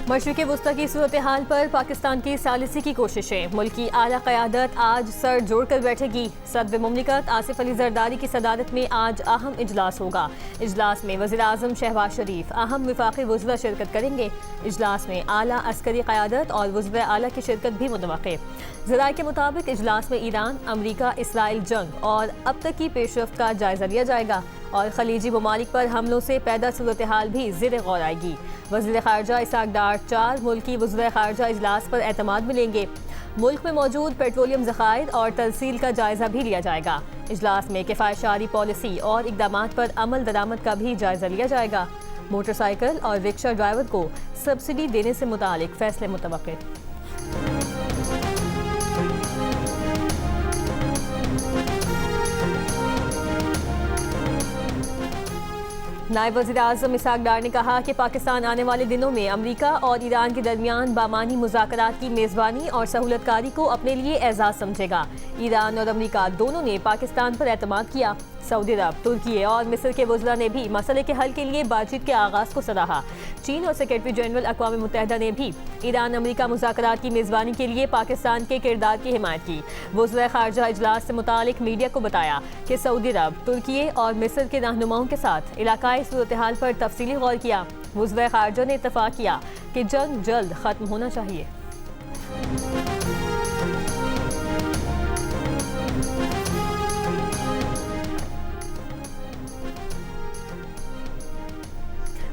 मशरिक़ वुस्ता की सूरत हाल पर पाकिस्तान की सालिसी की कोशिशें। मुल्क की आला क़यादत आज सर जोड़कर बैठेगी। सदर मुमलिकत आसिफ अली जरदारी की सदारत में आज अहम इजलास होगा। इजलास में वज़ीर आज़म शहबाज शरीफ, अहम वफाक़ी वज़रा शिरकत करेंगे। इजलास में आला अस्करी क़यादत और वज़ीर आला की शिरकत भी मुतवक्के। ज़राए के मुताबिक इजलास में ईरान, अमरीका, इसराइल जंग और अब तक की पेशरफ्त का जायजा लिया जाएगा और खलीजी ममालिक पर हमलों से पैदा सूरत हाल भी ज़ेर गौर आएगी। वज़ीर ख़ारजा इसाक डार 4 मुल्की वज़ीर ख़ारजा इजलास पर एतमाद मिलेंगे। मुल्क में मौजूद पेट्रोलियम ज़खायर और तरसील का जायजा भी लिया जाएगा। इजलास में किफ़ायतशारी पॉलिसी और इक़दामात पर अमल दरामद का भी जायजा लिया जाएगा। मोटरसाइकिल और रिक्शा ड्राइवर को सब्सिडी देने से मुतालिक फैसले मुतवक्के। नायब वज़ीर आज़म इसाक डार ने कहा कि पाकिस्तान आने वाले दिनों में अमरीका और ईरान के दरमियान बामानी मुज़ाकरात की मेज़बानी और सहूलतकारी को अपने लिए एजाज़ समझेगा। ईरान और अमरीका दोनों ने पाकिस्तान पर एतमाद किया। सऊदी अरब, तुर्की और मिस्र के वज़रा ने भी मसले के हल के लिए बातचीत के आगाज़ को सराहा। चीन और सेक्रेटरी जनरल अक़वाम मुत्तहिदा ने भी ईरान अमरीका मुज़ाकरात की मेज़बानी के लिए पाकिस्तान के किरदार की हिमायत की। वज़ीर ख़ारजा इजलास से मुतालिक मीडिया को बताया कि सऊदी अरब, तुर्की और मिस्र के रहनुमाओं के साथ इलाकाई सूरत हाल पर तफसीली गौर किया। वज़ीर ख़ारजा ने इत्तफ़ाक़ किया कि जंग जल्द ख़त्म होना चाहिए।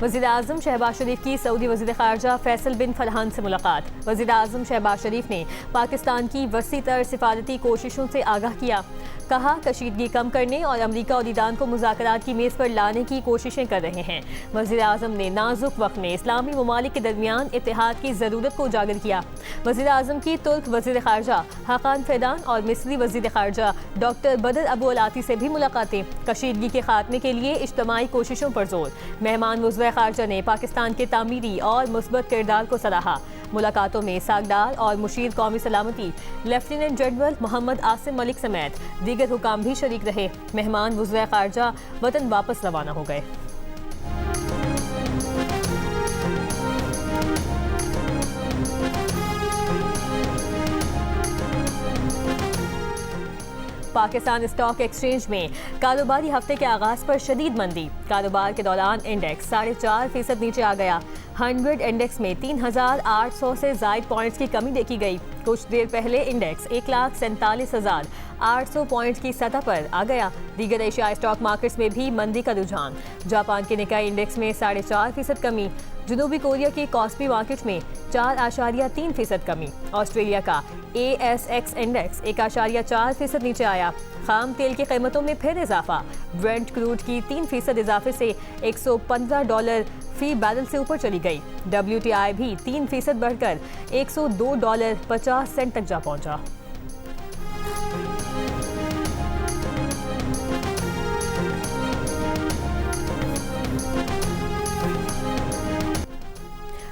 वज़ीर आज़म शहबाज शरीफ की सऊदी वज़ीर ख़ारजा फैसल बिन फरहान से मुलाकात। वज़ीर आज़म शहबाज शरीफ ने पाकिस्तान की वसी तर सिफारती कोशिशों से आगाह किया। कहा, कशीदगी कम करने और अमरीका और ईरान को मुज़ाकरात की मेज़ पर लाने की कोशिशें कर रहे हैं। वज़ीर आज़म ने नाजुक वक्त में इस्लामी ममालिक के दरमियान इत्तेहाद की ज़रूरत को उजागर किया। वज़ीर आज़म की तुर्क वज़ीर ख़ारजा हाकान फैदान और मिस्री वज़ीर ख़ारजा डॉक्टर बदर अबू अलाती से भी मुलाकातें। कशीदगी के खात्मे के लिए इज्तमाई कोशिशों पर जोर। मेहमान वज़ीर ख़ारजा ने पाकिस्तान के तामीरी और मुस्बत किरदार को सराहा। मुलाकातों में इसाक डार और मुशीर कौमी सलामती लेफ्टिनेंट जनरल मोहम्मद आसिम मलिक समेत दीगर हुकाम भी शरीक रहे। मेहमान वज़ीर ख़ारजा वतन वापस रवाना हो गए। पाकिस्तान स्टॉक एक्सचेंज में कारोबारी हफ्ते के आगाज पर शदीद मंदी। कारोबार के दौरान इंडेक्स 4.5% नीचे आ गया। 100 इंडेक्स में 3,800 से ज़ायद पॉइंट्स की कमी देखी गई। कुछ देर पहले इंडेक्स 1,47,800 पॉइंट्स की सतह पर आ गया। दीगर एशियाई स्टॉक मार्केट्स में भी मंदी का रुझान। जापान के निकाई इंडेक्स में 4.5% कमी। जनूबी कोरिया की कॉस्पी मार्केट में 4.3% कमी। ऑस्ट्रेलिया का ASX इंडेक्स 1.4% नीचे आया। खाम तेल की कीमतों में फिर इजाफा। ब्रेंट क्रूड की 3% इजाफे से $115 फी बैरल से ऊपर चली गई। WTI भी 3% बढ़कर $102.50 तक जा पहुंचा।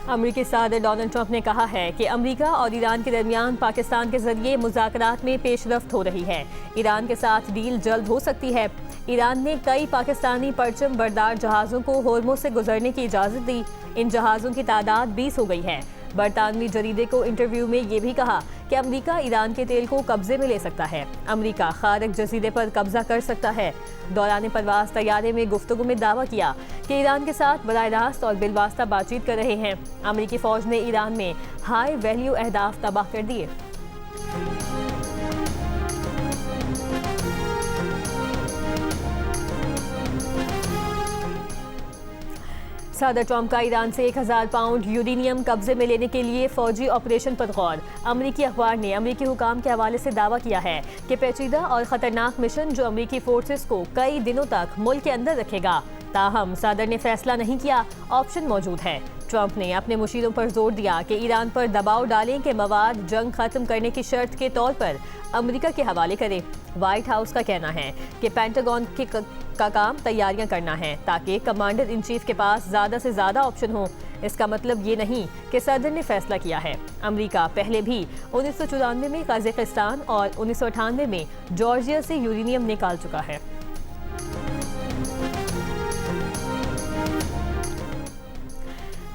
अमेरिकी सदर डोनाल्ड ट्रंप ने कहा है कि अमेरिका और ईरान के दरमियान पाकिस्तान के जरिए मुज़ाकरात में पेशरफ्त हो रही है। ईरान के साथ डील जल्द हो सकती है। ईरान ने कई पाकिस्तानी परचम बरदार जहाज़ों को होर्मुज़ से गुजरने की इजाज़त दी। इन जहाज़ों की तादाद 20 हो गई है। बरतानवी जरीदे को इंटरव्यू में ये भी कहा कि अमेरिका ईरान के तेल को कब्जे में ले सकता है। अमेरिका खारक जजीरे पर कब्जा कर सकता है। दौरान परवाज तैयारे में गुफ्तगू में दावा किया कि ईरान के साथ बराह रास्त और बिलवास्ता बातचीत कर रहे हैं। अमेरिकी फौज ने ईरान में हाई वैल्यू अहदाफ तबाह कर दिए। सदर ट्रंप का ईरान से 1000 पाउंड यूरेनियम कब्जे में लेने के लिए फौजी ऑपरेशन पर गौर। अमेरिकी अखबार ने अमेरिकी हुकाम के हवाले से दावा किया है कि पेचीदा और खतरनाक मिशन जो अमेरिकी फोर्सेस को कई दिनों तक मुल्क के अंदर रखेगा। ताहम सदर ने फैसला नहीं किया, ऑप्शन मौजूद है। ट्रंप ने अपने मुशीरों पर जोर दिया कि ईरान पर दबाव डालें कि मवाद जंग खत्म करने की शर्त के तौर पर अमेरिका के हवाले करे। व्हाइट हाउस का कहना है कि पेंटागन का काम तैयारियां करना है ताकि कमांडर इन चीफ के पास ज़्यादा से ज़्यादा ऑप्शन हो। इसका मतलब ये नहीं कि सदर ने फैसला किया है। अमेरिका पहले भी 1994 में कजाकिस्तान और 1998 में जॉर्जिया से यूरेनियम निकाल चुका है।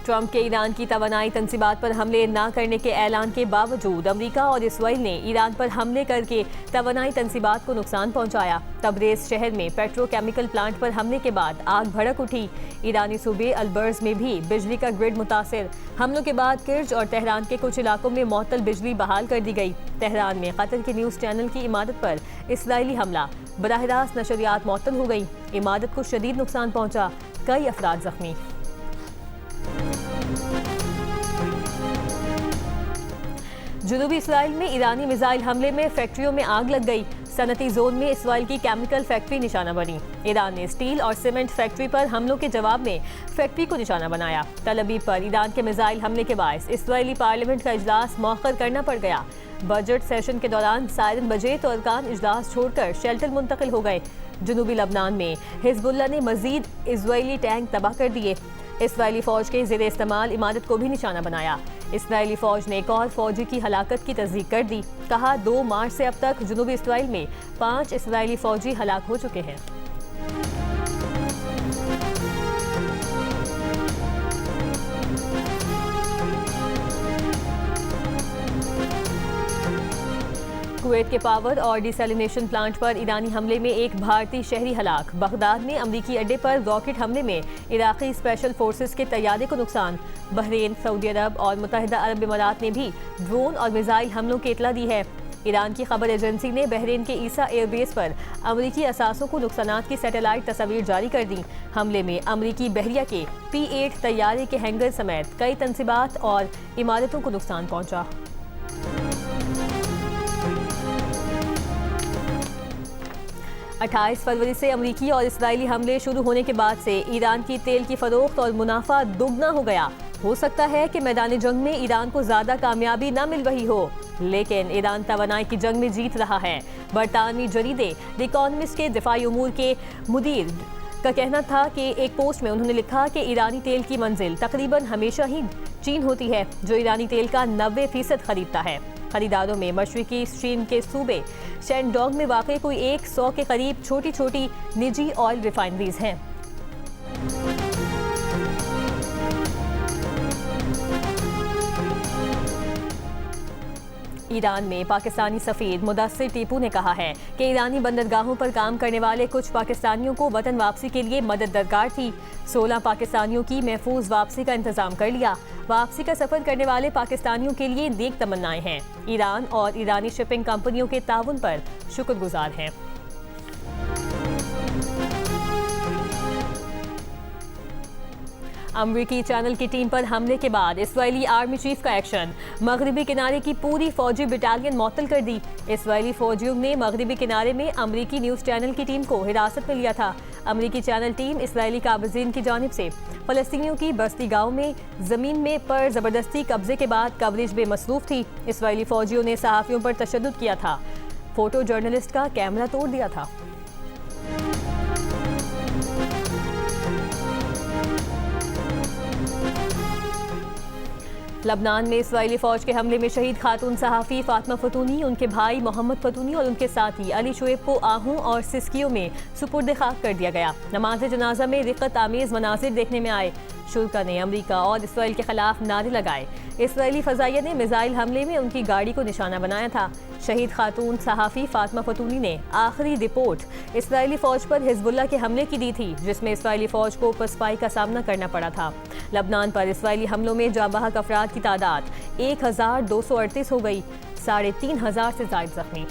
ट्रंप के ईरान की तवानाई तंसीबात पर हमले न करने के ऐलान के बावजूद अमेरिका और इसराइल ने ईरान पर हमले करके तवानाई तंसीबात को नुकसान पहुंचाया। तबरेज शहर में पेट्रोकेमिकल प्लांट पर हमले के बाद आग भड़क उठी। ईरानी सूबे अलबर्ज में भी बिजली का ग्रिड मुतासिर। हमलों के बाद किर्ज और तेहरान के कुछ इलाकों में मुअत्तल बिजली बहाल कर दी गई। तेहरान में कतर के न्यूज़ चैनल की इमारत पर इसराइली हमला, बराह रास्त नशरियात मुअत्तल हो गई। इमारत को शदीद नुकसान पहुंचा, कई अफराद जख्मी। जनूबी इसराइल में ईरानी मिसाइल हमले में फैक्ट्रियों में आग लग गई। सनती जोन में इसराइल की केमिकल फैक्ट्री निशाना बनी। ईरान ने स्टील और सीमेंट फैक्ट्री पर हमलों के जवाब में फैक्ट्री को निशाना बनाया। तल अवीव पर ईरान के मिसाइल हमले के बायस इसराइली पार्लियामेंट का इजलास मौखर करना पड़ गया। बजट सेशन के दौरान सायरन बजे तो अरकान इजलास छोड़कर शेल्टर मुंतकिल हो गए। जनूबी लबनान में हिजबुल्लाह ने मजीद इजरायली टैंक तबाह कर दिए। इसराइली फौज के ज़ेरे इस्तेमाल इमारत को भी निशाना बनाया। इसराइली फौज ने एक और फौजी की हलाकत की तस्दीक कर दी। कहा 2 मार्च से अब तक जनूबी इसराइल में 5 इसराइली फौजी हलाक हो चुके हैं। कुवैत के पावर और डिसैलिनेशन प्लांट पर ईरानी हमले में एक भारतीय शहरी हलाक। बगदाद में अमरीकी अड्डे पर रॉकेट हमले में इराकी स्पेशल फोर्सेस के तैयारे को नुकसान। बहरीन, सऊदी अरब और मुत्तहिदा अरब इमारात ने भी ड्रोन और मिसाइल हमलों की इतला दी है। ईरान की खबर एजेंसी ने बहरीन के ईसा एयरबेस पर अमरीकी असासों को नुकसानात की सैटेलाइट तस्वीर जारी कर दी। हमले में अमरीकी बहरिया के P-8 तैयारे के हैंगर समेत कई तंसीबात और इमारतों को नुकसान पहुंचा। 28 फरवरी से अमरीकी और इसराइली हमले शुरू होने के बाद से ईरान की तेल की फरोख्त और मुनाफा दुगना हो गया। हो सकता है कि मैदान जंग में ईरान को ज्यादा कामयाबी न मिल रही हो, लेकिन ईरान तवानाई की जंग में जीत रहा है। बरतानवी जरीदे द इकोनॉमिस्ट के दिफाई उमूर के मुदीर का कहना था कि एक पोस्ट में उन्होंने लिखा कि ईरानी तेल की मंजिल तकरीबन हमेशा ही चीन होती है, जो ईरानी तेल का 90% खरीदता है। खरीदारों में मशरिकी चीन के सूबे शेनडोंग में वाकई कोई 100 के करीब छोटी छोटी निजी ऑयल रिफाइनरीज हैं। ईरान में पाकिस्तानी सफीर मुदस्सिर टीपू ने कहा है कि ईरानी बंदरगाहों पर काम करने वाले कुछ पाकिस्तानियों को वतन वापसी के लिए मदद दरकार थी। 16 पाकिस्तानियों की महफूज वापसी का इंतजाम कर लिया। वापसी का सफर करने वाले पाकिस्तानियों के लिए नेक तमन्नाएं हैं। ईरान और ईरानी शिपिंग कंपनियों के ताउन पर शुक्रगुजार हैं। अमरीकी चैनल की टीम पर हमले के बाद इसराइली आर्मी चीफ का एक्शन। मगरबी किनारे की पूरी फौजी बटालियन मुअत्तल कर दी। इसराइली फौजियों ने मगरबी किनारे में अमरीकी न्यूज़ चैनल की टीम को हिरासत में लिया था। अमरीकी चैनल टीम इसराइली काबिज़ीन की जानिब से फ़लस्तीनियों की बस्ती गाँव में ज़मीन में पर ज़बरदस्ती कब्जे के बाद कवरेज में मसरूफ़ थी। इसराइली फौजियों ने सहाफ़ियों पर तशद्दुद किया था। फोटो जर्नलिस्ट का कैमरा तोड़ दिया था। लबनान में इसराइली फौज के हमले में शहीद खातून सहाफ़ी फातिमा फतूनी, उनके भाई मोहम्मद फतूनी और उनके साथी अली शुएब को आहू और सिस्कियों में सुपुर्द खाक कर दिया गया। नमाज जनाजा में रिक़्क़त आमेज़ मनाज़िर देखने में आए। शुरा ने अमरीका और इसराइल के खिलाफ नारे लगाए। इसराइली फ़ज़ाइया ने मिसाइल हमले में उनकी गाड़ी को निशाना बनाया था। शहीद खातून सहाफ़ी फातिमा फतूनी ने आखिरी रिपोर्ट इसराइली फ़ौज पर हिजबुल्लाह के हमले की दी थी, जिसमें इसराइली फ़ौज को पसपाई का सामना करना पड़ा था। लबनान पर इसराइली हमलों में जाबाहक अफराद की तादाद 1238 हो गई, 3500 से ज़ायद जख्मी।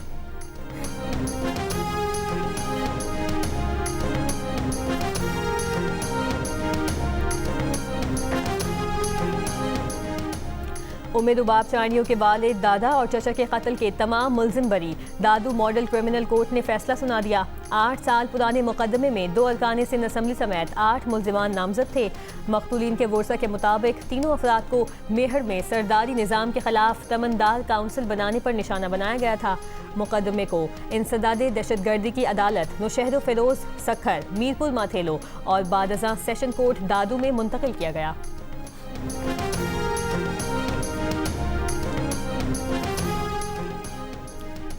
उम्मीद उबाब चानियों के वालिद, दादा और चचा के कत्ल के तमाम मुल्जिम बरी। दादू मॉडल क्रिमिनल कोर्ट ने फैसला सुना दिया। 8 साल पुराने मुकदमे में 2 अरकान सिंध असम्बली समेत 8 मुल्जिमान नामजद थे। मकतूलीन के वर्सा के मुताबिक तीनों अफराद को मेहर में सरदारी निज़ाम के खिलाफ तमनदार काउंसिल बनाने पर निशाना बनाया गया था। मुकदमे को इंसदादे दहशतगर्दी की अदालत नौशहर फिरोज सखर, मीरपुर माथेलो और बादजा सेशन कोर्ट दादू में मुंतकिल किया गया।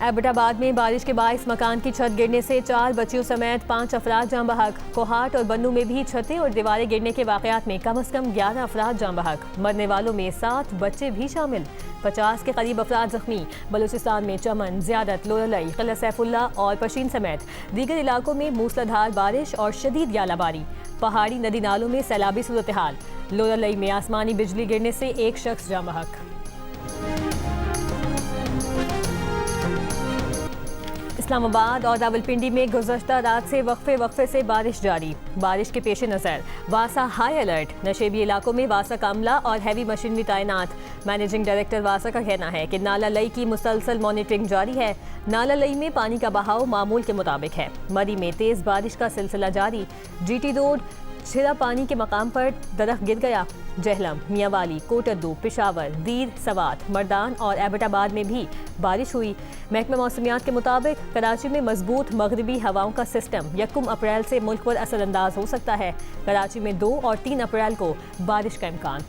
एबटाबाद में बारिश के बायस मकान की छत गिरने से 4 बच्चियों समेत 5 अफराद जाँ बहक। कोहाट और बन्नू में भी छतें और दीवारें गिरने के वाकयात में कम से कम 11 अफराद जाँ बहक। मरने वालों में 7 बच्चे भी शामिल। 50 के करीब अफराद जख्मी। बलूचिस्तान में चमन, ज़ियादत, लोरलई, किला सैफुल्ला और पशीन समेत दीगर इलाकों में मूसलाधार बारिश और शदीद यालाबारी। पहाड़ी नदी नालों में सैलाबी सूरत हाल। लोरलई में आसमानी बिजली गिरने से एक शख्स जाँ बहक। इस्लामाबाद और रावलपिंडी में गुज़श्ता रात से वक्फे से बारिश जारी। बारिश के पेश नज़र वासा हाई अलर्ट। नशेबी इलाकों में वासा का अमला और हैवी मशीनरी तैनात। मैनेजिंग डायरेक्टर वासा का कहना है कि नाला लई की मुसलसल मॉनिटरिंग जारी है। नाला लई में पानी का बहाव मामूल के मुताबिक है। मरी में तेज़ बारिश का सिलसिला जारी। GT रोड छिरा पानी के मकाम पर दरख्त गिर गया। जहलम, मियांवाली, कोटद्दू, पेशावर, दीर, सवात, मर्दान और एबटाबाद में भी बारिश हुई। महकमा मौसमियात के मुताबिक कराची में मजबूत मगरबी हवाओं का सिस्टम 1 अप्रैल से मुल्क पर असरअंदाज हो सकता है। कराची में 2 और 3 अप्रैल को बारिश का इम्कान।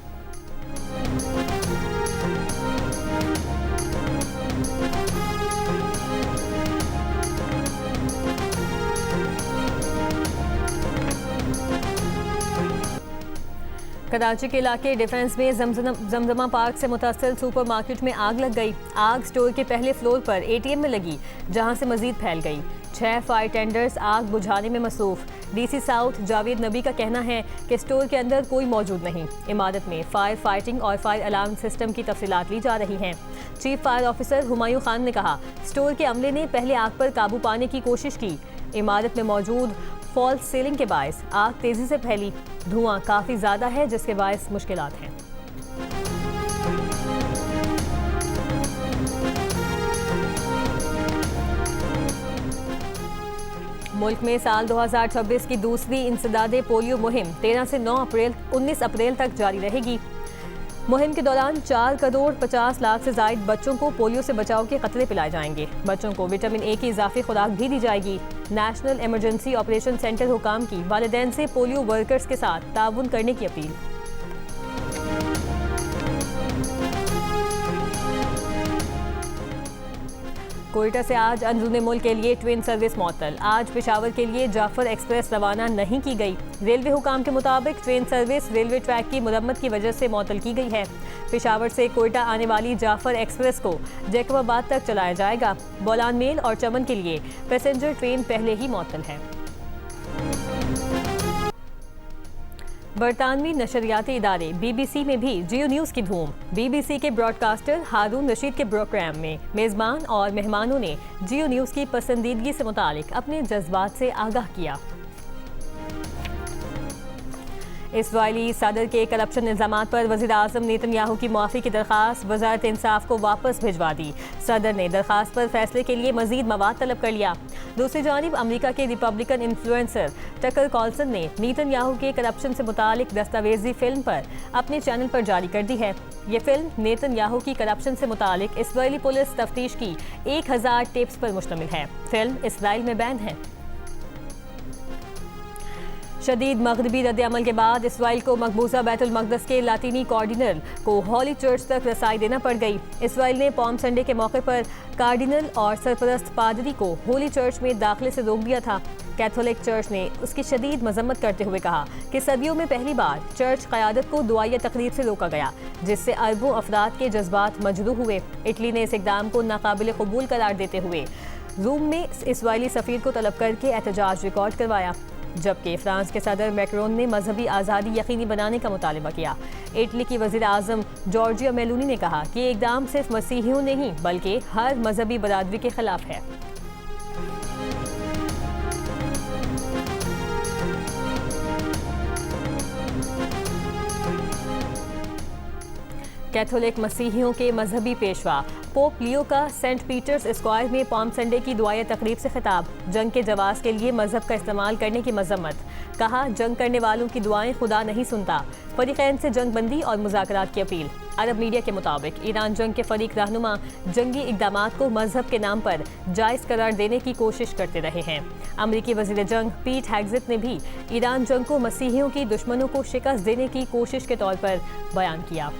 कराची के इलाके डिफेंस में जमजमा पार्क से मुतसिल सुपर मार्केट में आग लग गई। आग स्टोर के पहले फ्लोर पर ATM में लगी, जहां से मजीद फैल गई। 6 फायर टेंडर्स आग बुझाने में मसरूफ। DC साउथ जावेद नबी का कहना है कि स्टोर के अंदर कोई मौजूद नहीं। इमारत में फायर फाइटिंग और फायर अलार्म सिस्टम की तफसीलात ली जा रही हैं। Chief fire officer Humayun Khan ने कहा, स्टोर के अमले ने पहले आग पर काबू पाने की कोशिश की। इमारत में मौजूद फॉल्स सीलिंग के बायस आग तेजी से फैली। धुआं काफी ज्यादा है, जिसके बायस मुश्किलात हैं। मुल्क में साल 2026 की दूसरी इंसदादे पोलियो मुहिम 13 से 19 अप्रैल तक जारी रहेगी। मुहिम के दौरान 4 करोड़ 50 लाख से जायद बच्चों को पोलियो से बचाव के कतरे पिलाए जाएंगे। बच्चों को विटामिन A की इजाफी खुराक भी दी जाएगी। नेशनल इमरजेंसी ऑपरेशन सेंटर हुकाम की वालिदैन से पोलियो वर्कर्स के साथ ताउन करने की अपील। कोयटा से आज अंदरूनी मुल्क के लिए ट्रेन सर्विस मअतल। आज पेशावर के लिए जाफर एक्सप्रेस रवाना नहीं की गई। रेलवे हुकाम के मुताबिक ट्रेन सर्विस रेलवे ट्रैक की मुरम्मत की वजह से मअतल की गई है। पेशावर से कोयटा आने वाली जाफर एक्सप्रेस को जैकबाबाद तक चलाया जाएगा। बोलान मेल और चमन के लिए पैसेंजर ट्रेन पहले ही मअतल है। बरतानवी नशरियाती इदारे BBC में भी जियो न्यूज़ की धूम। BBC के ब्रॉडकास्टर हारून रशीद के प्रोग्राम में मेज़बान और मेहमानों ने जियो न्यूज़ की पसंदीदगी से मुतालिक अपने जज्बात से आगाह किया। इसराइली सदर के करप्शन इल्ज़ामात पर वज़ीर-ए-आज़म नेतन्याहू की मुआफ़ी की दरख्वास्त वज़ारत इंसाफ को वापस भिजवा दी। सदर ने दरख्वास्त पर फैसले के लिए मज़ीद मवाद तलब कर लिया। दूसरी जानिब अमरीका के रिपब्लिकन इन्फ्लुएंसर टकर कार्लसन ने नेतन्याहू के करप्शन से मुतालिक दस्तावेजी फिल्म पर अपने चैनल पर जारी कर दी है। ये फिल्म नेतन्याहू की करप्शन से मुतालिक इसराइली पुलिस तफ्तीश की 1000 टेप्स पर मुश्तमिल है। फिल्म इसराइल में बैन है। शदीद मगरबी रद्द-ए-अमल के बाद इसराइल को मकबूजा बैतुल मक़दस के लातीनी कार्डिनल को हॉली चर्च तक रसाई देना पड़ गई। इसराइल ने पॉम संडे के मौके पर कार्डिनल और सरपरस्त पादरी को होली चर्च में दाखिले से रोक दिया था। कैथोलिक चर्च ने उसकी शदीद मजम्मत करते हुए कहा कि सदियों में पहली बार चर्च क़यादत को दुआया तकरीर से रोका गया, जिससे अरबों अफराद के जज्बात मजरूह हुए। इटली ने इस इक़दाम को नाकाबिल कबूल करार देते हुए रूम में इसराइली सफ़ीर को तलब करके एहतजाज रिकॉर्ड करवाया, जबकि फ्रांस के सदर मैक्रोन ने मजहबी आज़ादी यकीनी बनाने का मुतालबा किया। इटली की वज़ीर-ए-आज़म जॉर्जिया मेलोनी ने कहा कि ये इक़दाम सिर्फ मसीहियों नहीं बल्कि हर मजहबी बरादरी के खिलाफ है। कैथोलिक मसीहियों के मजहबी पेशवा पोप लियो का सेंट पीटर्स स्क्वायर में पाम संडे की दुआया तकरीब से खिताब। जंग के जवाज़ के लिए मजहब का इस्तेमाल करने की मजम्मत। कहा, जंग करने वालों की दुआएं खुदा नहीं सुनता। फरीक़ैन से जंग बंदी और मुज़ाकरात की अपील। अरब मीडिया के मुताबिक ईरान जंग के फरीक रहनुमा जंगी इक़दामात को मजहब के नाम पर जायज़ करार देने की कोशिश करते रहे हैं। अमरीकी वज़ीर जंग पीट हेग्ज़ेट ने भी ईरान जंग को मसीहियों की दुश्मनों को शिकस्त देने की कोशिश के तौर पर बयान किया।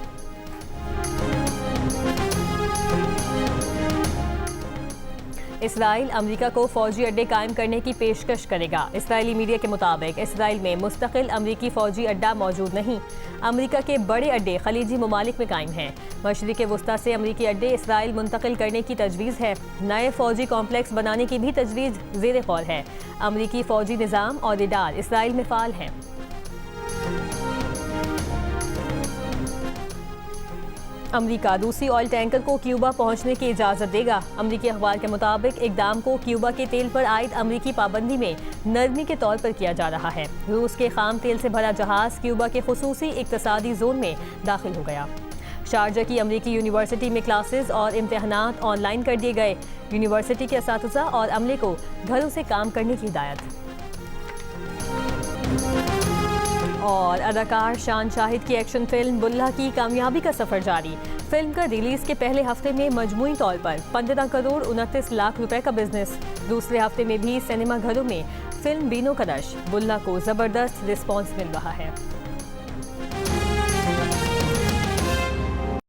इसराइल अमेरिका को फौजी अड्डे कायम करने की पेशकश करेगा। इसराइली मीडिया के मुताबिक इसराइल में मुस्तकिल अमरीकी फौजी अड्डा मौजूद नहीं। अमेरिका के बड़े अड्डे खलीजी ममालिक में कायम हैं। मशरिक वस्ता से अमरीकी अड्डे इसराइल मुंतकिल करने की तजवीज़ है। नए फौजी कॉम्प्लेक्स बनाने की भी तजवीज़ ज़ेर गौर है। अमरीकी फौजी निज़ाम और रडार इसराइल में फ़ाल हैं। अमेरिका रूसी ऑयल टैंकर को क्यूबा पहुंचने की इजाज़त देगा। अमेरिकी अखबार के मुताबिक इक़दाम को क्यूबा के तेल पर आयद अमेरिकी पाबंदी में नरमी के तौर पर किया जा रहा है। रूस के खाम तेल से भरा जहाज़ क्यूबा के खुसूसी इक़्तिसादी जोन में दाखिल हो गया। शारजा की अमेरिकी यूनिवर्सिटी में क्लासेस और इम्तहानात ऑनलाइन कर दिए गए। यूनिवर्सिटी के असातिज़ा और अमले को घरों से काम करने की हिदायत। और अदाकार शान शाहिद की एक्शन फिल्म बुल्ला की कामयाबी का सफर जारी। फिल्म का रिलीज के पहले हफ्ते में मजमूई तौर पर 15 करोड़ 29 लाख रुपए का बिजनेस। दूसरे हफ्ते में भी सिनेमा घरों में फिल्म बीनों का रश। बुल्ला को जबरदस्त रिस्पॉन्स मिल रहा है।